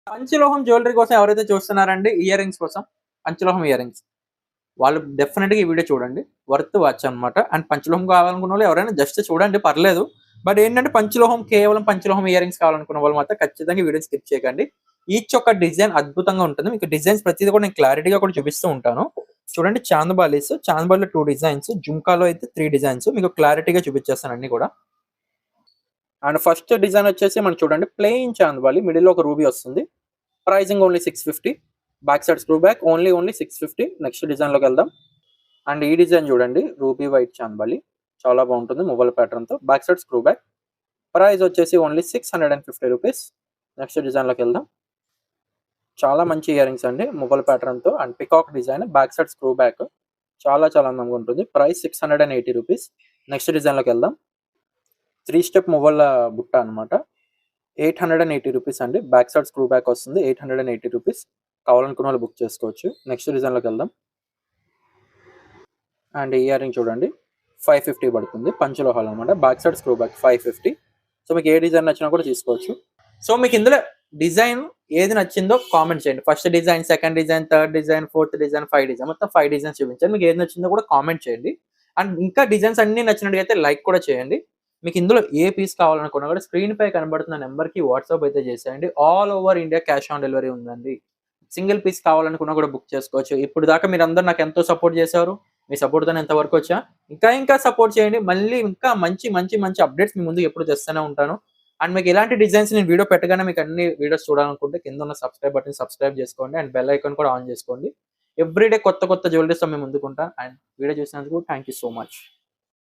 పంచలోహం jewellery కోసం ఎవరైతే చూస్తున్నారండి ఇయర్ రింగ్స్ కోసం, పంచలోహం ఇయర్ రింగ్స్. వాళ్ళు డెఫినిట్‌గా ఈ వీడియో చూడండి. వర్త్ వాచ్ అన్నమాట. అండ్ పంచలోహం కావాలనుకున్నోళ్ళు ఎవరైనా జస్ట్ చూడండి పర్లేదు. బట్ ఏంటంటే పంచలోహం కేవలం పంచలోహం ఇయర్ రింగ్స్ కావాలనుకున్న వాళ్ళు మాత్రం ఖచ్చితంగా ఈ వీడియోని స్కిప్ చేయకండి. ఈచ్ ఒక డిజైన్ అద్భుతంగా ఉంటుంది. మీకు డిజైన్స్ ప్రతీది కూడా నేను క్లారిటీగా కూడా చూపిస్తూ ఉంటాను. చూడండి చాందబాలీస్, చాందబాలిలో 2 డిజైన్స్, జుంకాలో అయితే 3 డిజైన్స్ మీకు క్లారిటీగా చూపించేస్తాను అన్నీ కూడా. అండ్ ఫస్ట్ డిజైన్ వచ్చేసి మనం చూడండి ప్లెయిన్ చాందబాలి మిడిల్‌లో ఒక రూబీ వస్తుంది. Pricing only 650. Back side screw back only 650. Next డిజైన్‌లోకి వెళ్దాం. అండ్ ఈ డిజైన్ చూడండి రూబీ వైట్ చాందబాలి చాలా బాగుంటుంది మువ్వల ప్యాటర్న్‌తో. Back side screw back. Price వచ్చేసి ఓన్లీ 650 రూపీస్. నెక్స్ట్ డిజైన్‌లోకి వెళ్దాం. చాలా మంచి ఇయర్ రింగ్స్ అండి మువ్వల ప్యాటర్న్‌తో and peacock design back side screw back చాలా చాలా అందంగా ఉంటుంది. Price 680 rupees. నెక్స్ట్ డిజైన్‌లోకి వెళ్దాం. 3 స్టెప్ మువ్వల బుట్ట అన్నమాట. 880 రూపీస్ అండి. బ్యాక్ సైడ్ స్క్రూ బ్యాక్ వస్తుంది. 880 రూపీస్. కావాలనుకున్న వాళ్ళు బుక్ చేసుకోవచ్చు. నెక్స్ట్ డిజైన్‌లోకి వెళ్దాం. అండ్ ఇయర్ రింగ్ చూడండి 550 పడుతుంది. పంచలోహాలు అనమాట. Back side screw back 550. So మీకు ఏ డిజైన్ నచ్చినా కూడా తీసుకోవచ్చు. సో మీకు ఇందులో డిజైన్ ఏది నచ్చిందో కామెంట్ చేయండి. First design, second design, third design, fourth design, 5 design మొత్తం 5 డిజైన్స్ చూపించాను. మీకు ఏది నచ్చిందో కూడా కామెంట్ చేయండి. అండ్ ఇంకా డిజైన్స్ అన్నీ నచ్చినట్టయితే లైక్ కూడా చేయండి. మీకు ఇందులో ఏ పీస్ కావాలనుకున్నా కూడా స్క్రీన్ పై కనబడుతున్న నెంబర్‌కి వాట్సాప్ అయితే చేసేయండి. All over India cash on delivery ఉందండి. సింగిల్ పీస్ కావాలనుకున్నా కూడా బుక్ చేసుకోవచ్చు. ఇప్పుడు దాకా మీరందరూ నాకు ఎంతో సపోర్ట్ చేశారు. మీ సపోర్ట్‌తోనే ఇంతవరకు వచ్చా. ఇంకా సపోర్ట్ చేయండి. మళ్ళీ ఇంకా మంచి అప్డేట్స్ మీ ముందుకు ఎప్పుడు తెస్తూనే ఉంటాను. అండ్ మీకు ఎలాంటి డిజైన్స్ నేను వీడియో పెట్టగానే మీకు అన్ని వీడియోస్ చూడాలనుకుంటే కింద ఉన్న సబ్స్క్రైబ్ బటన్ సబ్స్క్రైబ్ చేసుకోండి. అండ్ బెల్ ఐకాన్ కూడా ఆన్ చేసుకోండి. ఎవ్రీడే కొత్త జ్యువెలరీస్‌తో మీ ముందుకుంటా. అండ్ వీడియో చూసినందుకు థాంక్ యూ సో మచ్.